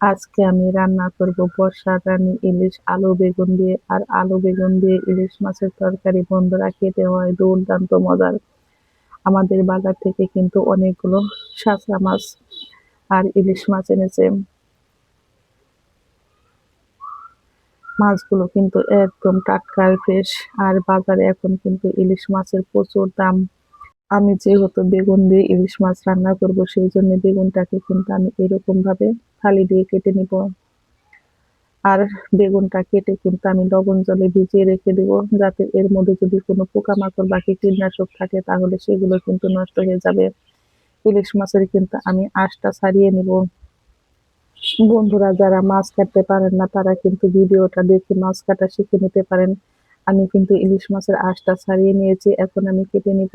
আজকে আমি রান্না করব বর্ষার রানী ইলিশ আলু বেগুন দিয়ে। আর আলু বেগুন দিয়ে ইলিশ মাছের তরকারি বন্ধুরা খেতে হয় দুর্দান্ত মজার। আমাদের বাজার থেকে কিন্তু অনেকগুলো শাঁচা মাছ আর ইলিশ মাছ এনেছে। মাছগুলো কিন্তু একদম টাটকা আর ফ্রেশ। আর বাজারে এখন কিন্তু ইলিশ মাছের প্রচুর দাম। আমি যেহেতু বেগুন দিয়ে ইলিশ মাছ রান্না করব, সেই জন্য বেগুনটাকে কিন্তু আমি এরকম ভাবে ফালি দিয়ে কেটে নিব। আর বেগুনটা কেটে কিন্তু আমি লবণ জলে ভিজিয়ে রেখে দেবো, যাতে এর মধ্যে যদি কোনো পোকামাকড় বা কীটনাশক থাকে তাহলে সেগুলো কিন্তু নষ্ট হয়ে যাবে। ইলিশ মাছের কিন্তু আমি আঁশটা ছাড়িয়ে নিব। বন্ধুরা যারা মাছ কাটতে পারেন না তারা কিন্তু ভিডিওটা দেখে মাছ কাটা শিখে নিতে পারেন। আমি কিন্তু ইলিশ মাছের আঁশটা ছাড়িয়ে নিয়েছি, এখন আমি কেটে নিব।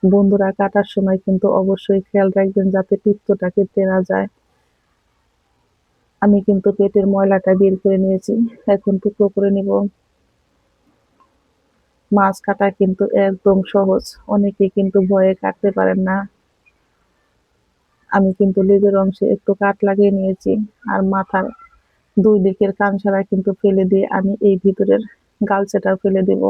বন্ধুরা কাটার সময় কিন্তু অবশ্যই খেয়াল রাখবেন যাতে পিত্তটা কেটে না যায়। আমি কিন্তু পেটের ময়লাটা বের করে নিয়েছি, এখন টুকরো করে নিব। মাছ কাটা কিন্তু একদম সহজ, অনেকে কিন্তু ভয়ে কাটতে পারেন না। আমি কিন্তু লেজের অংশে একটু কাট লাগিয়ে নিয়েছি। আর মাথার দুই দিকের কানসারা কিন্তু ফেলে দিয়ে আমি এই ভিতরের গালচাটাও ফেলে দেব।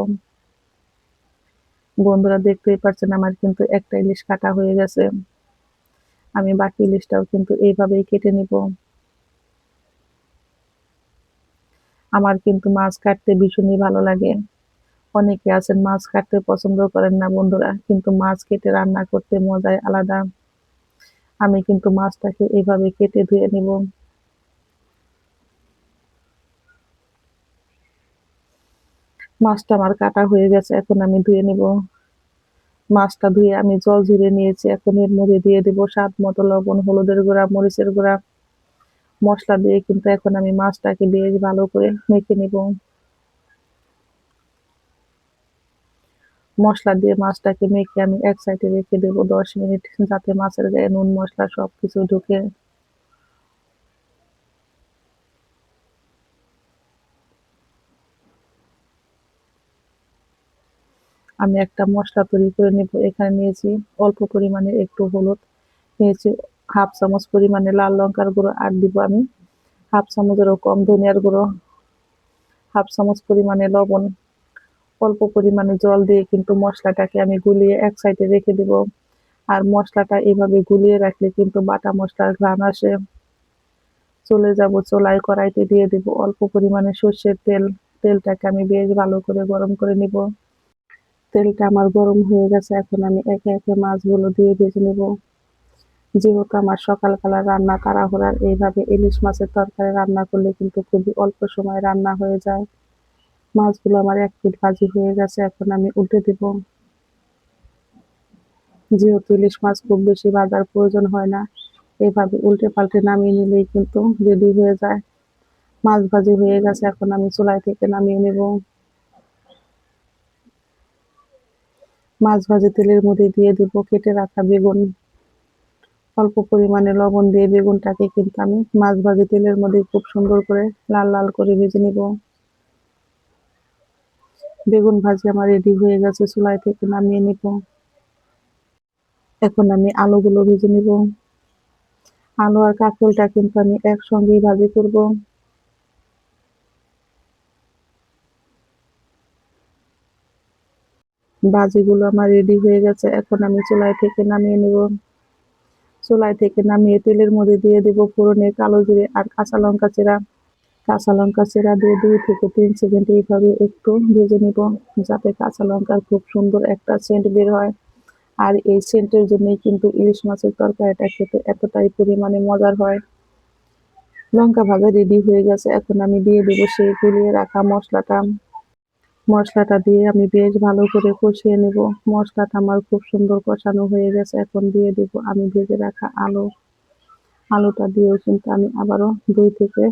বন্ধুরা দেখতেই পাচ্ছেন আমার কিন্তু একটা ইলিশ কাটা হয়ে গেছে। আমি বাকি ইলিশটাও কিন্তু এইভাবেই কেটে নিব। আমার কিন্তু মাছ কাটতে ভীষণই ভালো লাগে। অনেকে আছেন মাছ কাটতে পছন্দ করেন না বন্ধুরা, কিন্তু মাছ কেটে রান্না করতে মজাই আলাদা। আমি কিন্তু মাছটাকে এভাবে কেটে ধুয়ে নিব। মাছটা আমার কাটা হয়ে গেছে, এখন আমি ধুয়ে নিব। মাছটা ধুয়ে আমি জল ঝরিয়ে নিয়েছি, এখন এর মধ্যে দিয়ে দিব স্বাদ মতো লবণ, হলুদের গুঁড়া, মরিচের গুঁড়া, মশলা দিয়ে কিন্তু এখন আমি মাছটাকে বেশ ভালো করে মেখে নিব। মশলা দিয়ে মাছটাকে মেখে আমি এক সাইডে রেখে দেবো 10 মিনিট, যাতে মাছের গায়ে নুন মশলা সবকিছু ঢুকে। আমি একটা মশলা তৈরি করে নেব। এখানে নিয়েছি অল্প পরিমাণে একটু হলুদ, নিয়েছি হাফ চামচ পরিমাণে লাল লঙ্কার গুঁড়ো, আর দিব আমি হাফ চামচেরও কম ধনিয়ার গুঁড়ো, হাফ চামচ পরিমাণে লবণ। অল্প পরিমাণে জল দিয়ে কিন্তু মশলাটাকে আমি গুলিয়ে এক সাইডে রেখে দিব। আর মশলাটা এভাবে গুলিয়ে রাখলে কিন্তু বাটা মশলার ঘ্রাণ আসে। চলে যাব চুলায়, কড়াইতে দিয়ে দিব অল্প পরিমাণে সর্ষের তেল। তেলটাকে আমি বেশ ভালো করে গরম করে নিব। তেলটা আমার গরম হয়ে গেছে, এখন আমি একে একে মাছগুলো দিয়ে ভেজে নেব। যেহেতু আমার সকালবেলা রান্না তাড়াহুড়ার, এইভাবে ইলিশ মাছের তরকারি রান্না করলে কিন্তু খুবই অল্প সময়ে রান্না হয়ে যায়। মাছগুলো আমার এক পিঠ ভাজি হয়ে গেছে, এখন আমি উল্টে দিব। যেহেতু ইলিশ মাছ খুব বেশি ভাজার প্রয়োজন হয় না, এভাবে উল্টে পাল্টে নামিয়ে নিলেই কিন্তু রেডি হয়ে যায়। মাছ ভাজি হয়ে গেছে, এখন আমি চুলাই থেকে নামিয়ে নেব। মাছ ভাজি তেলের মধ্যে দিয়ে দিব কেটে রাখা বেগুন। অল্প পরিমাণে লবণ দিয়ে বেগুনটাকে কিন্তু আমি মাছ ভাজি তেলের মধ্যে খুব সুন্দর করে লাল লাল করে ভেজে নিব। বেগুন ভাজি আমার রেডি হয়ে গেছে, চুলাই থেকে নামিয়ে নিব। এখন আমি আলুগুলো ভেজে নিব। আলু আর কাঁকরোলটা কিন্তু আমি একসঙ্গেই ভাজি করব। ভাজিগুলো আমার রেডি হয়ে গেছে, এখন আমি চুলাই থেকে নামিয়ে নিব। চুলাই থেকে নামিয়ে তেলের মধ্যে দিয়ে দেব ফোড়নে কালো জিরে আর কাঁচা লঙ্কা চেরা। কাঁচা লঙ্কা চেরা দিয়ে 2 থেকে 3 সেকেন্ড এইভাবে একটু ভেজে নিব, যাতে কাঁচা লঙ্কার খুব সুন্দর একটা সেন্ট বের হয়। আর এই সেন্টের জন্যই কিন্তু ইলিশ মাছের তরকারিটা খেতে এতটাই পরিমাণে মজার হয়। লঙ্কা ভাজা রেডি হয়ে গেছে, এখন আমি দিয়ে দেবো সেই গুলিয়ে রাখা মশলাটা। মশলাটা দিয়ে আমি বেশ ভালো করে কষিয়ে নেব। মশলাটা আমার খুব সুন্দর কষানো হয়ে গেছে, এখন দিয়ে দেবো আমি ভেজে রাখা আলু। আলুটা দিয়েও কিন্তু আমি আবারও 2 থেকে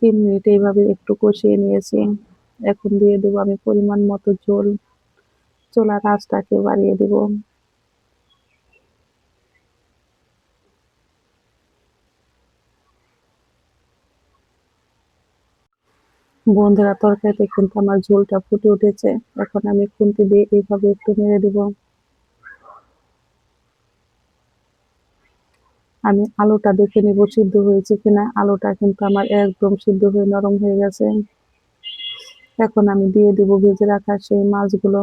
3 মিনিট এইভাবে একটু কষিয়ে নিয়েছি। এখন দিয়ে দেবো আমি পরিমাণ মতো ঝোল। চুলার আঁচটাকে বাড়িয়ে দেব। বন্ধুরা তরকারিতে কিন্তু আমার ঝোলটা ফুটে উঠেছে, এখন আমি খুন্তি দিয়ে এইভাবে একটু নেড়ে দেব। আমি আলুটা দেখে নিব সিদ্ধ হয়েছে কিনা। আলুটা কিন্তু আমার একদম সিদ্ধ হয়ে নরম হয়ে গেছে। এখন আমি দিয়ে দেব ভেজে রাখা সেই মাছগুলো।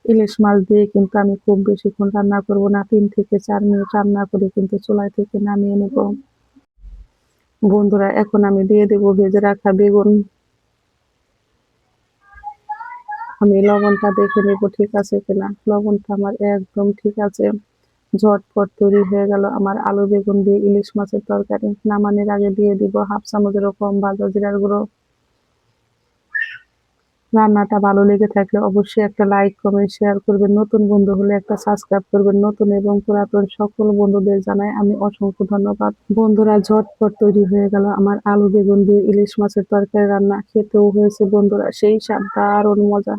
ইলিশ মাছ দিয়ে কিন্তু আমি খুব বেশিক্ষণ রান্না করব না, 3 থেকে 4 মিনিট রান্না করে কিন্তু চুলায় থেকে নামিয়ে নেব। বন্ধুরা, এখন আমি দিয়ে দেব ভেজে রাখা বেগুন। আমি লবণটা দেখে নেব ঠিক আছে কিনা। লবণটা আমার একদম ঠিক আছে। ঝটপট তৈরি হয়ে গেল আমার আলু বেগুন দিয়ে ইলিশ মাছের তরকারি। নামানোর আগে দিয়ে দিব 1/2 চামচেরও কম ভাজা জিরার গুঁড়ো। রান্নাটা ভালো লেগে থাকলে অবশ্যই একটা লাইক কমেন্ট শেয়ার করবেন। নতুন বন্ধু হলে একটা সাবস্ক্রাইব করবেন। নতুন এবং পুরাতন সকল বন্ধুদের জানাই আমি অসংখ্য ধন্যবাদ। বন্ধুরা, ঝটপট তৈরি হয়ে গেল আমার আলু বেগুন দিয়ে ইলিশ মাছের তরকারি রান্না। খেতেও হয়েছে বন্ধুরা সেই স্বাদ, দারুণ মজা।